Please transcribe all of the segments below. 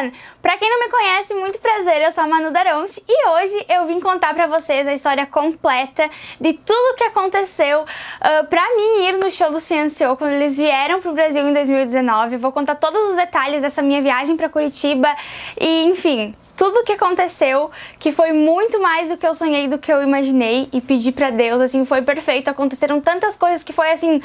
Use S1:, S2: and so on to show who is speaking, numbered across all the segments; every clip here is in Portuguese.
S1: everyone! Pra quem não me conhece, muito prazer, eu sou a Manu Daronchi e hoje eu vim contar pra vocês a história completa de tudo o que aconteceu pra mim ir no show do CNCO quando eles vieram pro Brasil em 2019. Eu vou contar todos os detalhes dessa minha viagem pra Curitiba e, enfim, tudo o que aconteceu, que foi muito mais do que eu sonhei, do que eu imaginei e pedi pra Deus, assim, foi perfeito. Aconteceram tantas coisas que foi, assim,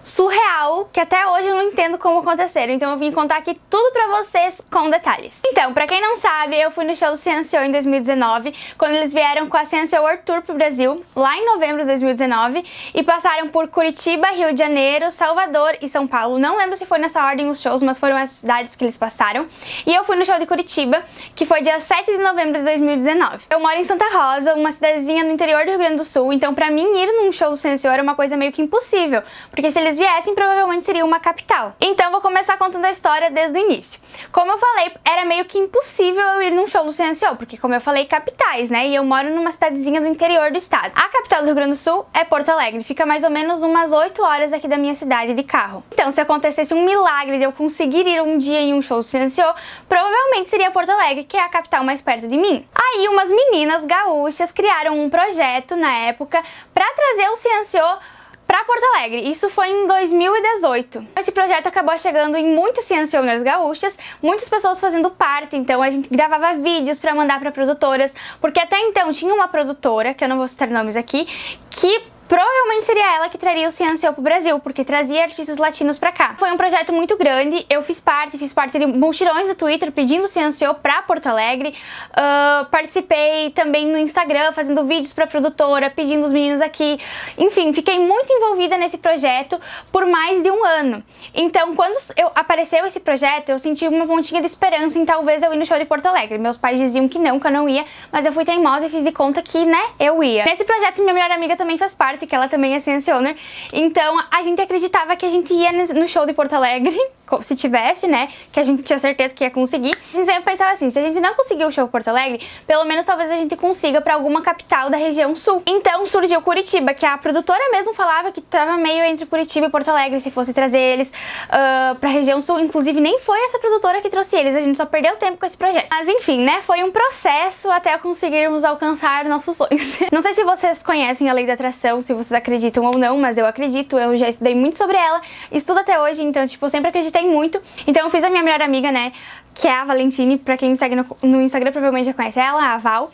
S1: surreal, que até hoje eu não entendo como aconteceram. Então eu vim contar aqui tudo pra vocês com detalhes. Então, pra quem não sabe, eu fui no show do CNCO em 2019, quando eles vieram com a CNCO World Tour pro Brasil, lá em novembro de 2019, e passaram por Curitiba, Rio de Janeiro, Salvador e São Paulo. Não lembro se foi nessa ordem os shows, mas foram as cidades que eles passaram. E eu fui no show de Curitiba, que foi dia 7 de novembro de 2019. Eu moro em Santa Rosa, uma cidadezinha no interior do Rio Grande do Sul, então pra mim ir num show do CNCO era uma coisa meio que impossível, porque se eles viessem, provavelmente seria uma capital. Então vou começar contando a história desde o início. Como eu falei, era meio que impossível eu ir num show do CNCO, porque como eu falei, capitais, né? E eu moro numa cidadezinha do interior do estado. A capital do Rio Grande do Sul é Porto Alegre, fica mais ou menos umas 8 horas aqui da minha cidade de carro. Então, se acontecesse um milagre de eu conseguir ir um dia em um show do CNCO, provavelmente seria Porto Alegre, que é a capital mais perto de mim. Aí umas meninas gaúchas criaram um projeto na época pra trazer o CNCO pra Porto Alegre. Isso foi em 2018. Esse projeto acabou chegando em muitas CNCOners gaúchas, muitas pessoas fazendo parte, então a gente gravava vídeos pra mandar pra produtoras, porque até então tinha uma produtora, que eu não vou citar nomes aqui, que provavelmente seria ela que traria o CNCO pro Brasil, porque trazia artistas latinos pra cá. Foi um projeto muito grande, eu fiz parte de multirões do Twitter pedindo o CNCO pra Porto Alegre, participei também no Instagram fazendo vídeos pra produtora, pedindo os meninos aqui, enfim, fiquei muito envolvida nesse projeto por mais de um ano. Então, quando apareceu esse projeto, eu senti uma pontinha de esperança em talvez eu ir no show de Porto Alegre. Meus pais diziam que eu não ia, mas eu fui teimosa e fiz de conta que, né, eu ia. Nesse projeto, minha melhor amiga também faz parte, que ela também é CNCOner, então a gente acreditava que a gente ia no show de Porto Alegre, se tivesse, né, que a gente tinha certeza que ia conseguir. A gente sempre pensava assim, se a gente não conseguir o show em Porto Alegre, pelo menos talvez a gente consiga pra alguma capital da região sul. Então surgiu Curitiba, que a produtora mesmo falava que tava meio entre Curitiba e Porto Alegre, se fosse trazer eles pra região sul. Inclusive nem foi essa produtora que trouxe eles, a gente só perdeu tempo com esse projeto. Mas enfim, né, foi um processo até conseguirmos alcançar nossos sonhos. Não sei se vocês conhecem a lei da atração, se vocês acreditam ou não, mas eu acredito, eu já estudei muito sobre ela, estudo até hoje, então tipo, eu sempre acreditei muito. Então eu fiz a minha melhor amiga, né, que é a Valentine, pra quem me segue no Instagram provavelmente já conhece ela, a Val.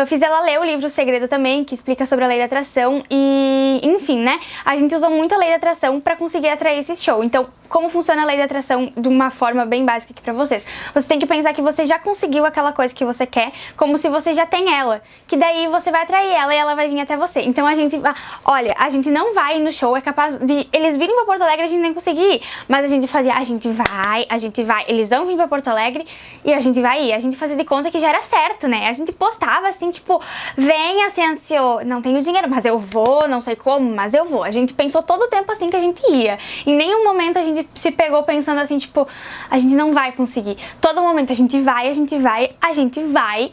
S1: Fiz ela ler o livro O Segredo também, que explica sobre a lei da atração e, enfim, né, a gente usou muito a lei da atração pra conseguir atrair esse show. Então, como funciona a lei da atração de uma forma bem básica aqui pra vocês? Você tem que pensar que você já conseguiu aquela coisa que você quer, como se você já tem ela, que daí você vai atrair ela e ela vai vir até você. Então a gente, olha, a gente não vai no show, é capaz de eles virem pra Porto Alegre e a gente nem conseguir ir, mas a gente fazia, a gente vai, eles vão vir pra Porto Alegre e a gente vai ir. A gente fazia de conta que já era certo, né? A gente postava assim, tipo, venha, CNCO, não tenho dinheiro, mas eu vou, não sei como, mas eu vou. A gente pensou todo o tempo assim que a gente ia. Em nenhum momento a gente se pegou pensando assim, tipo, a gente não vai conseguir. Todo momento a gente vai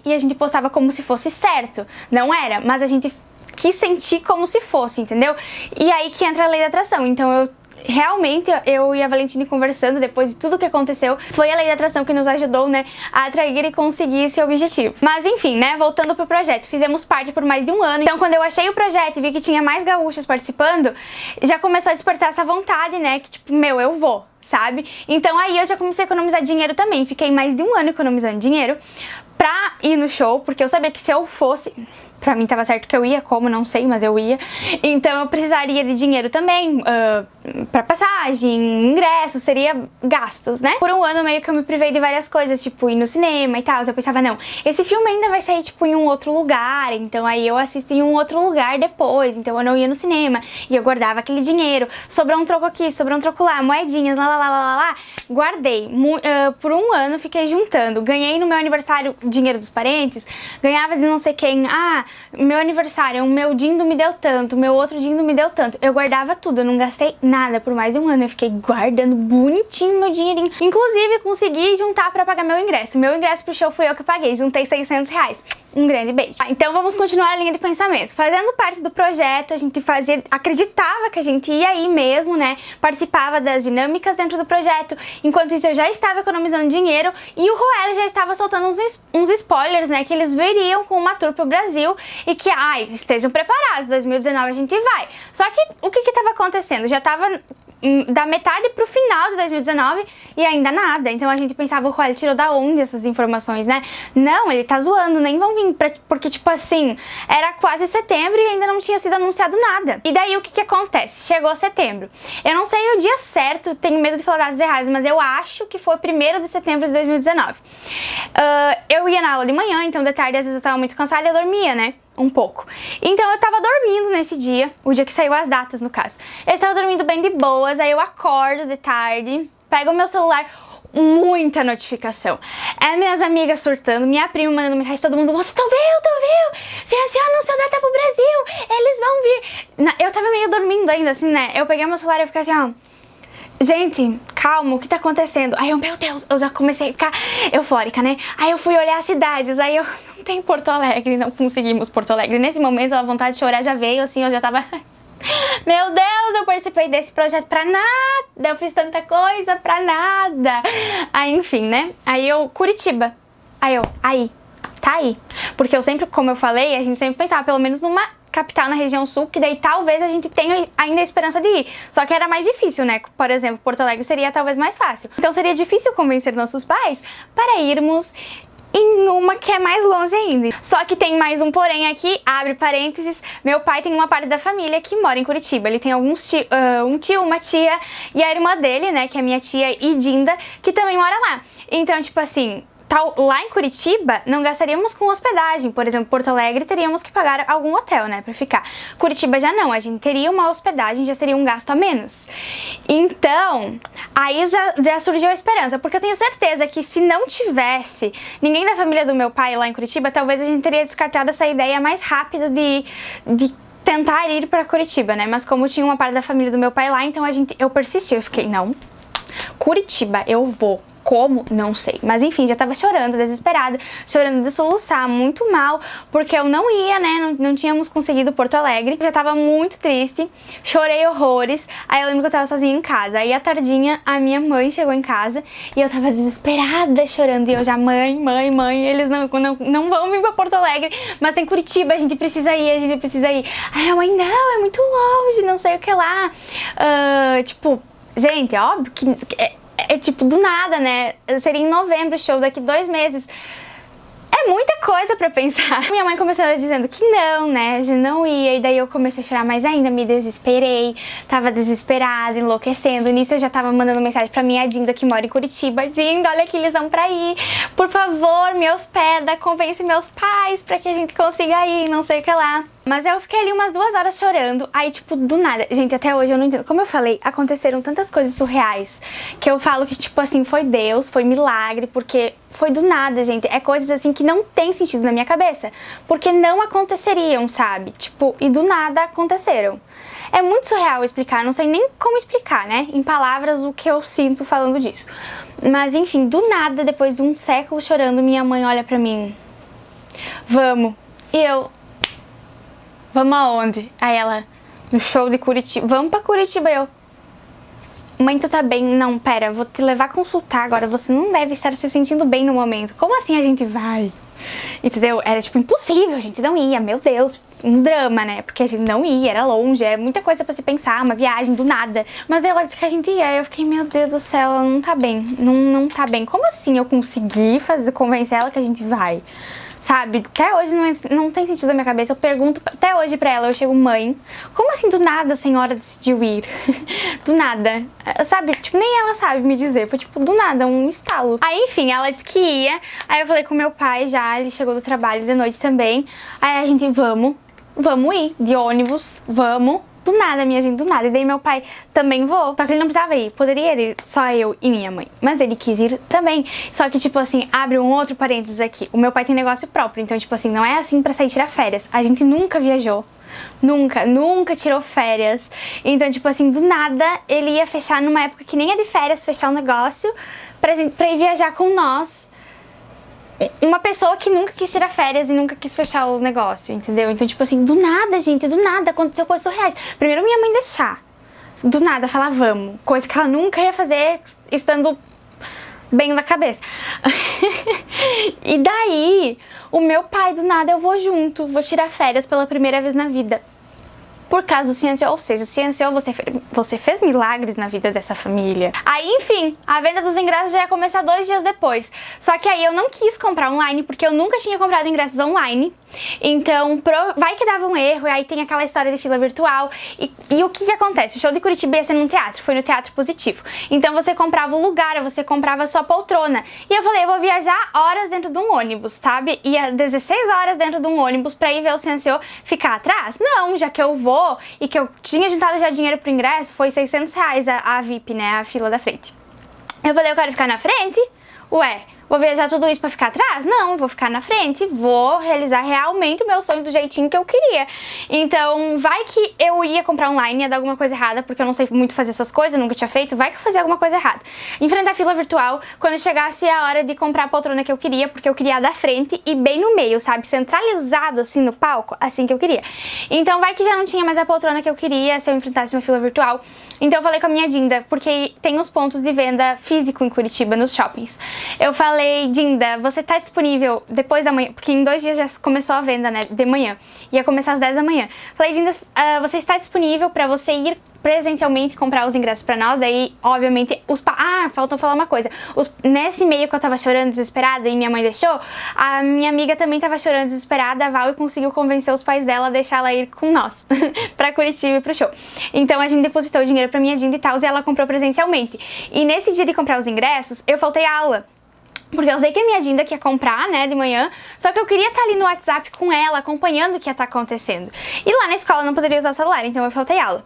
S1: e a gente postava como se fosse certo. Não era, mas a gente quis sentir como se fosse, entendeu? E aí que entra a lei da atração. Então realmente, eu e a Valentine conversando depois de tudo que aconteceu, foi a lei da atração que nos ajudou, né, a atrair e conseguir esse objetivo. Mas enfim, né, voltando pro projeto, fizemos parte por mais de um ano, então quando eu achei o projeto e vi que tinha mais gaúchas participando, já começou a despertar essa vontade, né, que tipo, meu, eu vou, sabe? Então aí eu já comecei a economizar dinheiro também, fiquei mais de um ano economizando dinheiro pra ir no show, porque eu sabia que se eu fosse, pra mim tava certo que eu ia, como, não sei, mas eu ia, então eu precisaria de dinheiro também, pra passagem, ingresso, seria gastos, né? Por um ano meio que eu me privei de várias coisas, tipo ir no cinema e tal, eu pensava, não, esse filme ainda vai sair tipo em um outro lugar, então aí eu assisto em um outro lugar depois, então eu não ia no cinema, e eu guardava aquele dinheiro, sobrou um troco aqui, sobrou um troco lá, moedinhas, guardei, por um ano fiquei juntando, ganhei no meu aniversário dinheiro dos parentes, ganhava de não sei quem, meu aniversário, o meu dindo me deu tanto, o meu outro dindo me deu tanto. Eu guardava tudo, eu não gastei nada por mais de um ano, eu fiquei guardando bonitinho meu dinheirinho. Inclusive, consegui juntar pra pagar meu ingresso. Meu ingresso pro show fui eu que paguei, juntei R$600. Um grande beijo. Então vamos continuar a linha de pensamento. Fazendo parte do projeto, a gente acreditava que a gente ia ir mesmo, né? Participava das dinâmicas dentro do projeto. Enquanto isso, eu já estava economizando dinheiro e o Roel já estava soltando uns spoilers, né? Que eles veriam com uma tour pro Brasil e que, estejam preparados, 2019 a gente vai. Só que o que estava acontecendo? Já tava da metade pro final de 2019 e ainda nada. Então a gente pensava, o Roel tirou da onde essas informações, né? Não, ele tá zoando, nem vão vir porque, tipo assim, era quase setembro e ainda não tinha sido anunciado nada. E daí o que acontece? Chegou setembro. Eu não sei o dia certo, tenho medo de falar datas erradas, mas eu acho que foi 1º de setembro de 2019. Eu ia na aula de manhã, então de tarde às vezes eu tava muito cansada e eu dormia, né? Um pouco. Então eu tava dormindo nesse dia, o dia que saiu as datas no caso. Eu estava dormindo bem de boas, aí eu acordo de tarde, pego o meu celular, muita notificação. Minhas amigas surtando, minha prima mandando mensagem, todo mundo, você tu viu? Ciência anunciou data pro Brasil, eles vão vir. Eu tava meio dormindo ainda, assim, né? Eu peguei meu celular e fiquei assim, gente, calma, o que tá acontecendo? Aí eu, meu Deus, eu já comecei a ficar eufórica, né? Aí eu fui olhar as cidades, aí eu, não tem Porto Alegre, não conseguimos Porto Alegre. Nesse momento a vontade de chorar já veio, assim, eu já tava... Meu Deus, eu participei desse projeto pra nada, eu fiz tanta coisa pra nada. Aí, enfim, né? Aí eu, Curitiba. Aí, tá aí. Porque eu sempre, como eu falei, a gente sempre pensava pelo menos numa capital na região sul, que daí talvez a gente tenha ainda a esperança de ir. Só que era mais difícil, né? Por exemplo, Porto Alegre seria talvez mais fácil. Então seria difícil convencer nossos pais para irmos em uma que é mais longe ainda. Só que tem mais um porém aqui, abre parênteses, meu pai tem uma parte da família que mora em Curitiba. Ele tem um tio, uma tia e a irmã dele, né, que é minha tia Idinda, que também mora lá. Então, tipo assim, lá em Curitiba, não gastaríamos com hospedagem. Por exemplo, Porto Alegre teríamos que pagar algum hotel, né, pra ficar. Curitiba já não, a gente teria uma hospedagem, já seria um gasto a menos. Então, aí já surgiu a esperança, porque eu tenho certeza que se não tivesse ninguém da família do meu pai lá em Curitiba, talvez a gente teria descartado essa ideia mais rápido de tentar ir pra Curitiba, né? Mas como tinha uma parte da família do meu pai lá, então eu persisti, eu fiquei, não, Curitiba, eu vou. Como? Não sei. Mas enfim, já tava chorando, desesperada, chorando de soluçar, muito mal, porque eu não ia, né? Não tínhamos conseguido Porto Alegre. Já tava muito triste, chorei horrores. Aí eu lembro que eu tava sozinha em casa. Aí à tardinha, a minha mãe chegou em casa e eu tava desesperada, chorando. E eu já, mãe, eles não vão vir pra Porto Alegre, mas tem Curitiba, a gente precisa ir, Aí a mãe, não, é muito longe, não sei o que lá. Tipo, gente, óbvio que... É tipo, do nada, né? Seria em novembro o show, daqui 2 meses. É muita coisa pra pensar. Minha mãe começou dizendo que não, né? Já não ia. E daí eu comecei a chorar mais ainda, me desesperei. Tava desesperada, enlouquecendo. Nisso eu já tava mandando mensagem pra minha Dinda, que mora em Curitiba. Dinda, olha que eles vão pra ir. Por favor, me hospeda, convence meus pais pra que a gente consiga ir, não sei o que lá. Mas eu fiquei ali umas 2 horas chorando, aí tipo, do nada. Gente, até hoje eu não entendo. Como eu falei, aconteceram tantas coisas surreais que eu falo que, tipo assim, foi Deus, foi milagre, porque foi do nada, gente. É coisas assim que não tem sentido na minha cabeça, porque não aconteceriam, sabe? Tipo, e do nada aconteceram. É muito surreal explicar, não sei nem como explicar, né? Em palavras o que eu sinto falando disso. Mas enfim, do nada, depois de um século chorando, minha mãe olha pra mim. Vamos. E eu... Vamos aonde? Aí ela, no show de Curitiba. Vamos pra Curitiba. Eu, mãe, tu tá bem? Não, pera, vou te levar a consultar agora. Você não deve estar se sentindo bem no momento. Como assim a gente vai? Entendeu? Era tipo impossível, a gente não ia. Meu Deus, um drama, né? Porque a gente não ia, era longe, é muita coisa pra se pensar, uma viagem do nada. Mas ela disse que a gente ia. Eu fiquei, meu Deus do céu, ela não tá bem. Não tá bem. Como assim eu consegui convencer ela que a gente vai? Sabe, até hoje não tem sentido na minha cabeça. Eu pergunto até hoje pra ela, eu chego, mãe, como assim do nada a senhora decidiu ir? Do nada, sabe, tipo, nem ela sabe me dizer, foi tipo, do nada, um estalo. Aí, enfim, ela disse que ia, aí eu falei com meu pai já, ele chegou do trabalho de noite também, aí a gente, vamos ir, de ônibus, vamos. Do nada, minha gente, do nada. E daí meu pai, também vou. Só que ele não precisava ir, poderia ir só eu e minha mãe. Mas ele quis ir também. Só que, tipo assim, abre um outro parênteses aqui. O meu pai tem negócio próprio, então, tipo assim, não é assim pra sair tirar férias. A gente nunca viajou. Nunca tirou férias. Então, tipo assim, do nada, ele ia fechar numa época que nem é de férias, fechar um negócio pra ir viajar com nós. Uma pessoa que nunca quis tirar férias e nunca quis fechar o negócio, entendeu? Então, tipo assim, do nada, gente, do nada, aconteceu coisas surreais. Primeiro minha mãe deixar, do nada falar vamos, coisa que ela nunca ia fazer estando bem da cabeça. E daí, o meu pai, do nada, eu vou junto, vou tirar férias pela primeira vez na vida. Por causa do Ciência, ou seja, Ciência, você fez milagres na vida dessa família. Aí, enfim, a venda dos ingressos já ia começar 2 dias depois. Só que aí eu não quis comprar online, porque eu nunca tinha comprado ingressos online. Então, vai que dava um erro, e aí tem aquela história de fila virtual. E o que acontece? O show de Curitiba ia ser num teatro, foi no Teatro Positivo. Então você comprava o lugar, você comprava a sua poltrona. E eu falei, eu vou viajar horas dentro de um ônibus, sabe? Ia 16 horas dentro de um ônibus pra ir ver o Ciência ficar atrás? Não, já que eu vou e que eu tinha juntado já dinheiro pro ingresso, foi R$600 a VIP, né, a fila da frente. Eu falei, eu quero ficar na frente? Ué, vou viajar tudo isso pra ficar atrás? Não, vou ficar na frente, vou realizar realmente o meu sonho do jeitinho que eu queria. Então, vai que eu ia comprar online, ia dar alguma coisa errada, porque eu não sei muito fazer essas coisas, nunca tinha feito, vai que eu fazia alguma coisa errada. Enfrentar a fila virtual, quando chegasse a hora de comprar a poltrona que eu queria, porque eu queria a da frente e bem no meio, sabe? Centralizado assim no palco, assim que eu queria. Então, vai que já não tinha mais a poltrona que eu queria se eu enfrentasse uma fila virtual. Então, eu falei com a minha Dinda, porque tem os pontos de venda físico em Curitiba, nos shoppings. Eu falei, Dinda, você tá disponível depois da manhã? Porque em 2 dias já começou a venda, né? De manhã. Ia começar às 10 da manhã. Falei, Dinda, você está disponível pra você ir presencialmente comprar os ingressos pra nós? Daí, obviamente, faltou falar uma coisa. Nesse meio que eu tava chorando desesperada e minha mãe deixou, a minha amiga também tava chorando desesperada, a Val, e conseguiu convencer os pais dela a deixar ela ir com nós pra Curitiba e pro show. Então a gente depositou o dinheiro pra minha Dinda e tal, e ela comprou presencialmente. E nesse dia de comprar os ingressos, eu faltei a aula. Porque eu sei que a minha Dinda quer comprar, né, de manhã, só que eu queria estar ali no WhatsApp com ela, acompanhando o que ia estar acontecendo. E lá na escola eu não poderia usar o celular, então eu faltei aula.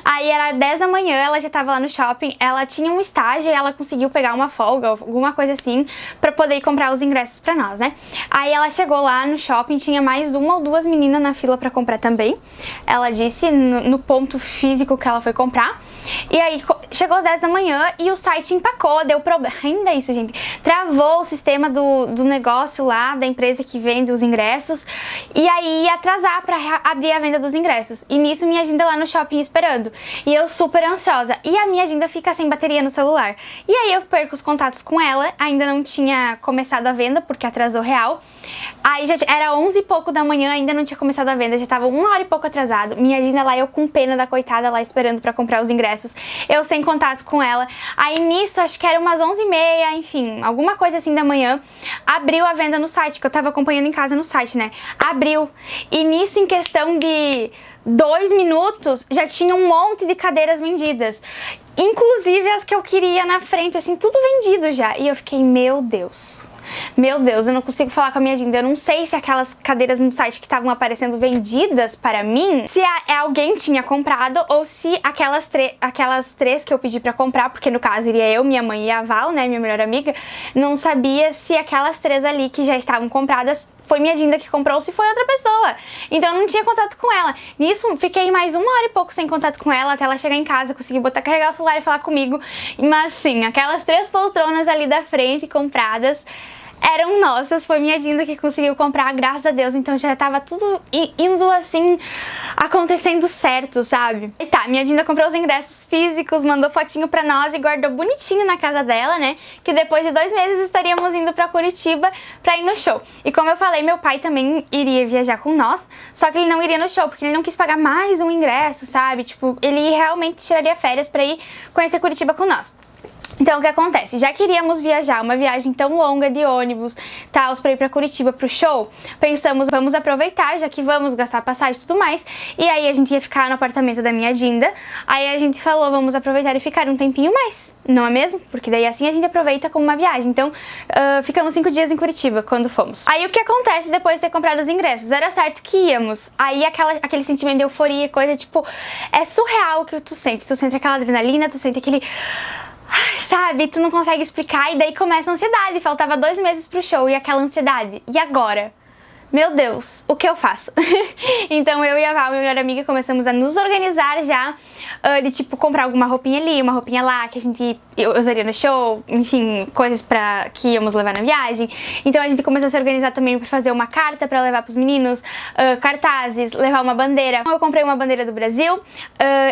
S1: Aí era 10 da manhã, ela já tava lá no shopping, ela tinha um estágio e ela conseguiu pegar uma folga, alguma coisa assim, pra poder ir comprar os ingressos pra nós, né. Aí ela chegou lá no shopping, tinha mais 1 ou 2 meninas na fila pra comprar também. Ela disse no ponto físico que ela foi comprar. E aí chegou às 10 da manhã e o site empacou, deu problema. Ainda isso, gente. Travou o sistema do negócio lá, da empresa que vende os ingressos. E aí ia atrasar pra abrir a venda dos ingressos. E nisso minha Dinda lá no shopping esperando. E eu super ansiosa. E a minha Dinda fica sem bateria no celular. E aí eu perco os contatos com ela. Ainda não tinha começado a venda, porque atrasou real. Aí já era 11 e pouco da manhã, ainda não tinha começado a venda. Já tava 1 hora e pouco atrasado. Minha Dinda lá, eu com pena da coitada lá esperando pra comprar os ingressos. Eu sem contatos com ela. Aí nisso, acho que era umas 11h30, enfim, alguma coisa assim da manhã, abriu a venda no site, que eu tava acompanhando em casa no site, né? Abriu. E nisso, em questão de 2 minutos, já tinha um monte de cadeiras vendidas. Inclusive as que eu queria na frente, assim, tudo vendido já. E eu fiquei, meu Deus, eu não consigo falar com a minha Dinda. Eu não sei se aquelas cadeiras no site que estavam aparecendo vendidas para mim, se alguém tinha comprado ou se aquelas 3 que eu pedi pra comprar, porque no caso iria eu, minha mãe e a Val, né, minha melhor amiga, não sabia se aquelas 3 ali que já estavam compradas foi minha Dinda que comprou ou se foi outra pessoa. Então eu não tinha contato com ela. Nisso, fiquei mais 1 hora e pouco sem contato com ela, até ela chegar em casa, consegui carregar o celular e falar comigo. Mas sim, aquelas 3 poltronas ali da frente compradas eram nossas, foi minha Dinda que conseguiu comprar, graças a Deus. Então já tava tudo indo assim, acontecendo certo, sabe? E tá, minha Dinda comprou os ingressos físicos, mandou fotinho pra nós e guardou bonitinho na casa dela, né? Que depois de 2 meses estaríamos indo pra Curitiba pra ir no show. E como eu falei, meu pai também iria viajar com nós, só que ele não iria no show, porque ele não quis pagar mais um ingresso, sabe? Tipo, ele realmente tiraria férias pra ir conhecer Curitiba com nós. Então, o que acontece? Já queríamos viajar, uma viagem tão longa de ônibus, tal, pra ir pra Curitiba pro show. Pensamos, vamos aproveitar, já que vamos gastar passagem e tudo mais. E aí a gente ia ficar no apartamento da minha Dinda. Aí a gente falou, vamos aproveitar e ficar um tempinho mais, não é mesmo? Porque daí assim a gente aproveita como uma viagem. Então, ficamos 5 dias em Curitiba quando fomos. Aí o que acontece depois de ter comprado os ingressos? Era certo que íamos. Aí aquele sentimento de euforia, coisa tipo, é surreal o que tu sente. Tu sente aquela adrenalina, tu sente aquele... sabe, tu não consegue explicar e daí começa a ansiedade. Faltava 2 meses pro show e aquela ansiedade. E agora? Meu Deus, o que eu faço? Então eu e a Val, minha melhor amiga, começamos a nos organizar já, de tipo comprar alguma roupinha ali, uma roupinha lá que a gente usaria no show, enfim, coisas pra que íamos levar na viagem. Então a gente começou a se organizar também pra fazer uma carta pra levar pros meninos, cartazes, levar uma bandeira. Eu comprei uma bandeira do Brasil,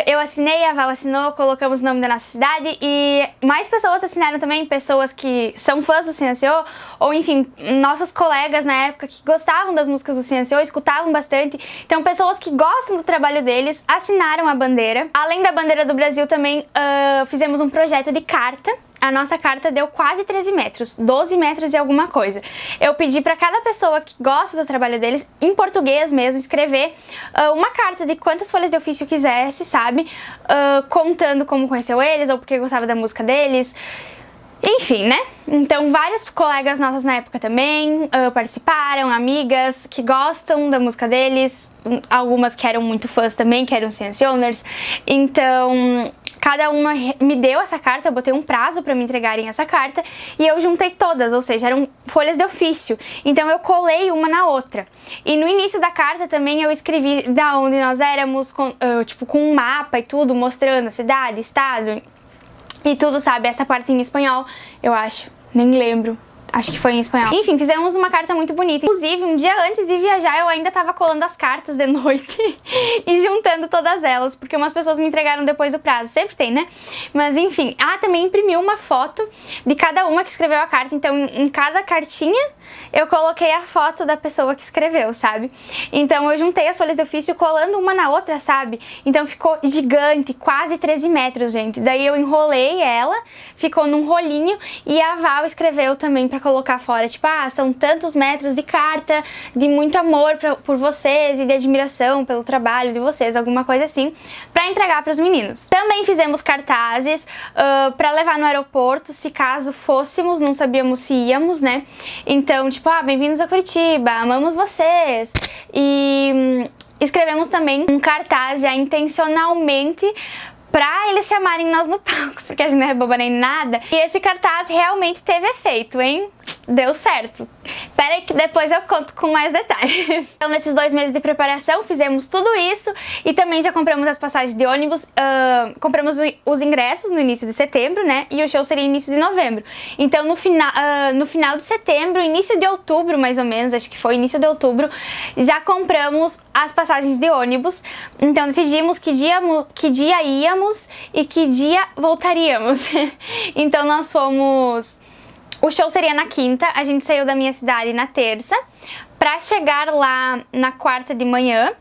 S1: eu assinei, a Val assinou, colocamos o nome da nossa cidade e mais pessoas assinaram também, pessoas que são fãs do CNCO, ou enfim, nossos colegas na época que gostavam das músicas do CNCO, escutavam bastante. Então pessoas que gostam do trabalho deles assinaram a bandeira. Além da bandeira do Brasil também fizemos um projeto de carta. A nossa carta deu quase 13 metros, 12 metros e alguma coisa. Eu pedi para cada pessoa que gosta do trabalho deles, em português mesmo, escrever uma carta de quantas folhas de ofício quisesse, sabe? Contando como conheceu eles ou porque gostava da música deles. Enfim, né? Então várias colegas nossas na época também participaram, amigas que gostam da música deles, algumas que eram muito fãs também, que eram CNC Owners. Então cada uma me deu essa carta, eu botei um prazo para me entregarem essa carta e eu juntei todas, ou seja, eram folhas de ofício. Então eu colei uma na outra. E no início da carta também eu escrevi da onde nós éramos, tipo com um mapa e tudo, mostrando a cidade, estado e tudo, sabe? Essa parte em espanhol, eu acho. Nem lembro. Acho que foi em espanhol. Enfim, fizemos uma carta muito bonita. Inclusive, um dia antes de viajar, eu ainda tava colando as cartas de noite e juntando todas elas, porque umas pessoas me entregaram depois do prazo. Sempre tem, né? Mas enfim. Ah, também imprimi uma foto de cada uma que escreveu a carta. Então, em cada cartinha, eu coloquei a foto da pessoa que escreveu, sabe? Então, eu juntei as folhas de ofício colando uma na outra, sabe? Então, ficou gigante, quase 13 metros, gente. Daí, eu enrolei ela, ficou num rolinho e a Val escreveu também pra colocar fora, tipo, são tantos metros de carta, de muito amor por vocês e de admiração pelo trabalho de vocês, alguma coisa assim, pra entregar pros meninos. Também fizemos cartazes pra levar no aeroporto, se caso fôssemos, não sabíamos se íamos, né? Então, tipo, bem-vindos a Curitiba, amamos vocês. E escrevemos também um cartaz já intencionalmente pra eles chamarem nós no palco, porque a gente não é boba nem nada. E esse cartaz realmente teve efeito, hein? Deu certo. Pera aí que depois eu conto com mais detalhes. Então, nesses 2 meses de preparação, fizemos tudo isso e também já compramos as passagens de ônibus, compramos os ingressos no início de setembro, né? E o show seria início de novembro. Então, no final de setembro, início de outubro, mais ou menos, acho que foi início de outubro, já compramos as passagens de ônibus. Então, decidimos que dia íamos e que dia voltaríamos. Então, nós fomos... O show seria na quinta, a gente saiu da minha cidade na terça, pra chegar lá na quarta de manhã.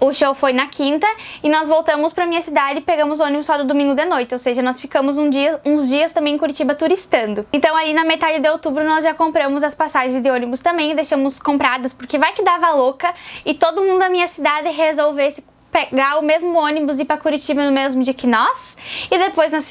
S1: O show foi na quinta e nós voltamos pra minha cidade e pegamos ônibus só do domingo de noite, ou seja, nós ficamos uns dias também em Curitiba turistando. Então ali na metade de outubro nós já compramos as passagens de ônibus também e deixamos compradas, porque vai que dava louca e todo mundo da minha cidade resolvesse pegar o mesmo ônibus e ir pra Curitiba no mesmo dia que nós, e depois nós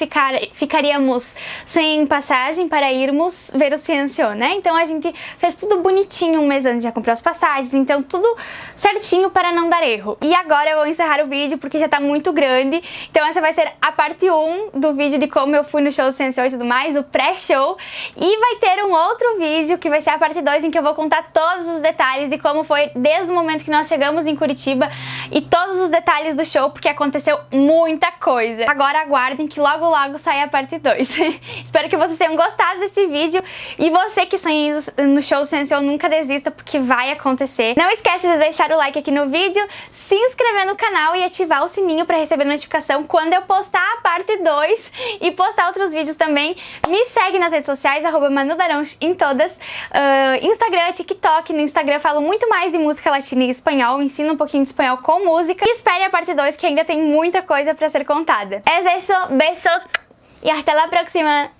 S1: ficaríamos sem passagem para irmos ver o CNCO, né? Então a gente fez tudo bonitinho um mês antes, já comprou as passagens, então tudo certinho para não dar erro. E agora eu vou encerrar o vídeo porque já tá muito grande, então essa vai ser a parte 1 do vídeo de como eu fui no show do CNCO e tudo mais, o pré-show, e vai ter um outro vídeo que vai ser a parte 2 em que eu vou contar todos os detalhes de como foi desde o momento que nós chegamos em Curitiba e todos os detalhes do show, porque aconteceu muita coisa. Agora aguardem que logo logo sai a parte 2. Espero que vocês tenham gostado desse vídeo e você que sonha no show do CNCO, nunca desista, porque vai acontecer. Não esquece de deixar o like aqui no vídeo, se inscrever no canal e ativar o sininho para receber notificação quando eu postar a parte 2 e postar outros vídeos também. Me segue nas redes sociais, @manudaronch em todas, Instagram, TikTok. No Instagram eu falo muito mais de música latina e espanhol, ensino um pouquinho de espanhol com música. E espere a parte 2 que ainda tem muita coisa pra ser contada. É isso, beijos! y hasta la próxima.